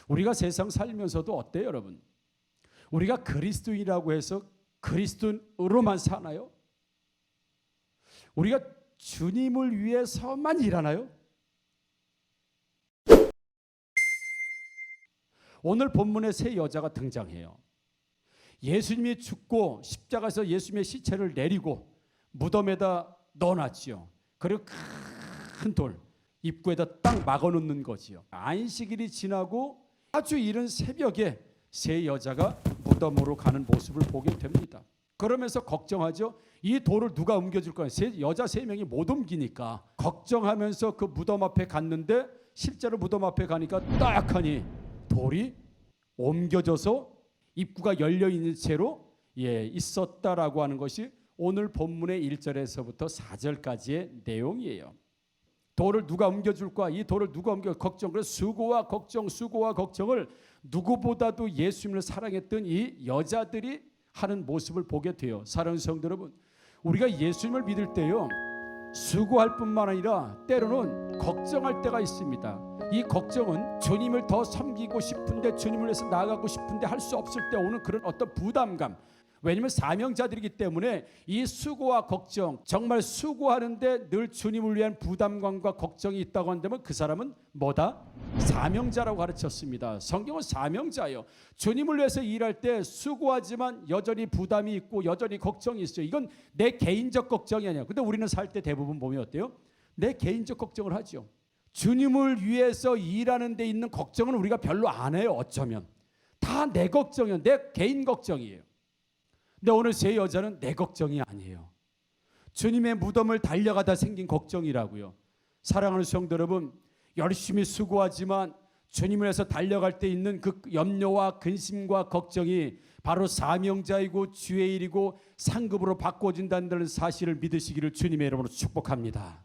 우리가 세상 살면서도 어때요, 여러분? 우리가 그리스도인이라고 해서 그리스도인으로만 사나요? 우리가 주님을 위해서만 일하나요? 오늘 본문에 세 여자가 등장해요. 예수님이 죽고 십자가에서 예수님의 시체를 내리고 무덤에다 넣어놨지요. 그리고 큰 돌 입구에다 딱 막아놓는 거지요. 안식일이 지나고 아주 이른 새벽에 세 여자가 무덤으로 가는 모습을 보게 됩니다. 그러면서 걱정하죠. 이 돌을 누가 옮겨줄 거야? 여자 세 명이 못 옮기니까 걱정하면서 그 무덤 앞에 갔는데 실제로 무덤 앞에 가니까 딱 하니 돌이 옮겨져서 입구가 열려있는 채로 있었다라고 하는 것이 오늘 본문의 1절에서부터 4절까지의 내용이에요. 돌을 누가 옮겨줄 거야? 이 돌을 누가 옮겨? 걱정. 그래서 수고와 걱정을 누구보다도 예수님을 사랑했던 이 여자들이 하는 모습을 보게 돼요. 사랑하는 성도 여러분, 우리가 예수님을 믿을 때요, 수고할 뿐만 아니라 때로는 걱정할 때가 있습니다. 이 걱정은 주님을 더 섬기고 싶은데, 주님을 위해서 나아가고 싶은데 할 수 없을 때 오는 그런 어떤 부담감. 왜냐하면 사명자들이기 때문에 이 수고와 걱정, 정말 수고하는데 늘 주님을 위한 부담감과 걱정이 있다고 한다면 그 사람은 뭐다? 사명자라고 가르쳤습니다. 성경은 사명자예요. 주님을 위해서 일할 때 수고하지만 여전히 부담이 있고 여전히 걱정이 있어요. 이건 내 개인적 걱정이 아니야. 근데 우리는 살 때 대부분 보면 어때요? 내 개인적 걱정을 하죠. 주님을 위해서 일하는 데 있는 걱정은 우리가 별로 안 해요. 어쩌면 다 내 걱정이에요. 내 개인 걱정이에요. 근데 오늘 세 여자는 내 걱정이 아니에요. 주님의 무덤을 달려가다 생긴 걱정이라고요. 사랑하는 성도 여러분, 열심히 수고하지만 주님을 위해서 달려갈 때 있는 그 염려와 근심과 걱정이 바로 사명자이고 주의 일이고 상급으로 바꿔진다는 사실을 믿으시기를 주님의 이름으로 축복합니다.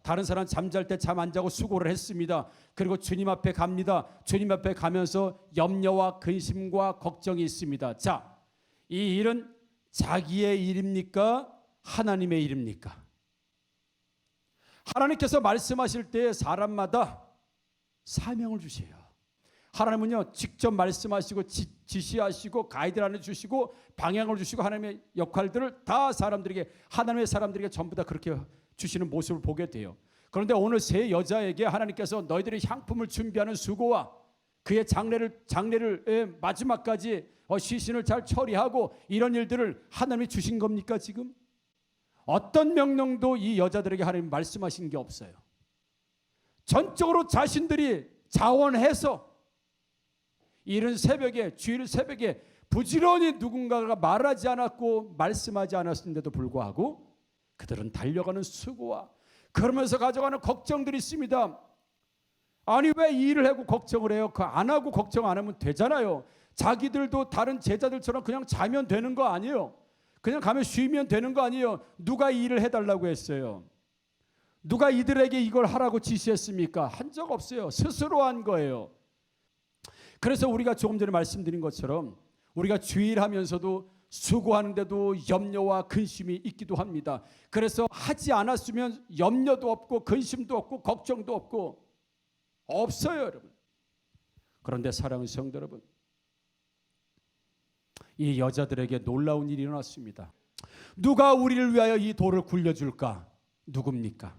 다른 사람 잠잘 때 잠 안 자고 수고를 했습니다. 그리고 주님 앞에 갑니다. 주님 앞에 가면서 염려와 근심과 걱정이 있습니다. 자, 이 일은 자기의 일입니까? 하나님의 일입니까? 하나님께서 말씀하실 때 사람마다 사명을 주세요. 하나님은요, 직접 말씀하시고 지시하시고 가이드라인을 주시고 방향을 주시고 하나님의 역할들을 다 사람들에게, 하나님의 사람들에게 전부 다 그렇게 주시는 모습을 보게 돼요. 그런데 오늘 세 여자에게 하나님께서 너희들의 향품을 준비하는 수고와 그의 장례를 마지막까지 시신을 잘 처리하고 이런 일들을 하나님이 주신 겁니까? 지금 어떤 명령도 이 여자들에게 하나님 말씀하신 게 없어요. 전적으로 자신들이 자원해서 이른 새벽에, 주일 새벽에 부지런히 누군가가 말하지 않았고 말씀하지 않았는데도 불구하고 그들은 달려가는 수고와 그러면서 가져가는 걱정들이 있습니다. 아니, 왜 이 일을 하고 걱정을 해요? 그 안 하고 걱정 안 하면 되잖아요. 자기들도 다른 제자들처럼 그냥 자면 되는 거 아니에요. 그냥 가면 쉬면 되는 거 아니에요. 누가 이 일을 해달라고 했어요? 누가 이들에게 이걸 하라고 지시했습니까? 한 적 없어요. 스스로 한 거예요. 그래서 우리가 조금 전에 말씀드린 것처럼 우리가 주일하면서도 수고하는데도 염려와 근심이 있기도 합니다. 그래서 하지 않았으면 염려도 없고 근심도 없고 걱정도 없어요, 여러분. 그런데 사랑하는 성도 여러분, 이 여자들에게 놀라운 일이 일어났습니다. 누가 우리를 위하여 이 돌을 굴려줄까? 누굽니까?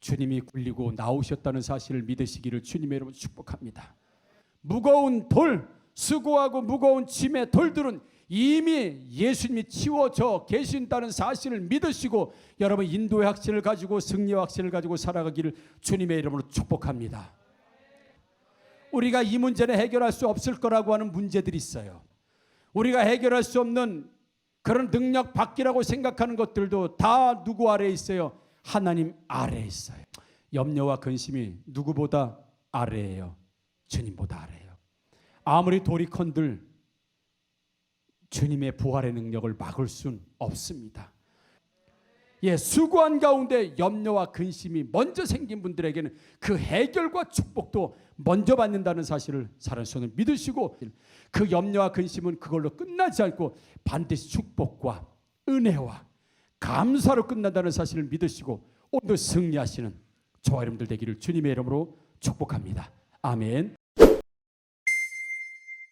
주님이 굴리고 나오셨다는 사실을 믿으시기를 주님의 이름으로 축복합니다. 무거운 돌, 수고하고 무거운 짐의 돌들은 이미 예수님이 치워져 계신다는 사실을 믿으시고 여러분 인도의 확신을 가지고 승리의 확신을 가지고 살아가기를 주님의 이름으로 축복합니다. 우리가 이 문제는 해결할 수 없을 거라고 하는 문제들이 있어요. 우리가 해결할 수 없는 그런 능력 밖이라고 생각하는 것들도 다 누구 아래에 있어요? 하나님 아래에 있어요. 염려와 근심이 누구보다 아래예요. 주님보다 아래예요. 아무리 돌이 컨들 주님의 부활의 능력을 막을 수는 없습니다. 수고한 가운데 염려와 근심이 먼저 생긴 분들에게는 그 해결과 축복도 먼저 받는다는 사실을 사랑하는 성도들 믿으시고, 그 염려와 근심은 그걸로 끝나지 않고 반드시 축복과 은혜와 감사로 끝난다는 사실을 믿으시고 오늘 승리하시는 저와 여러분들 되기를 주님의 이름으로 축복합니다. 아멘.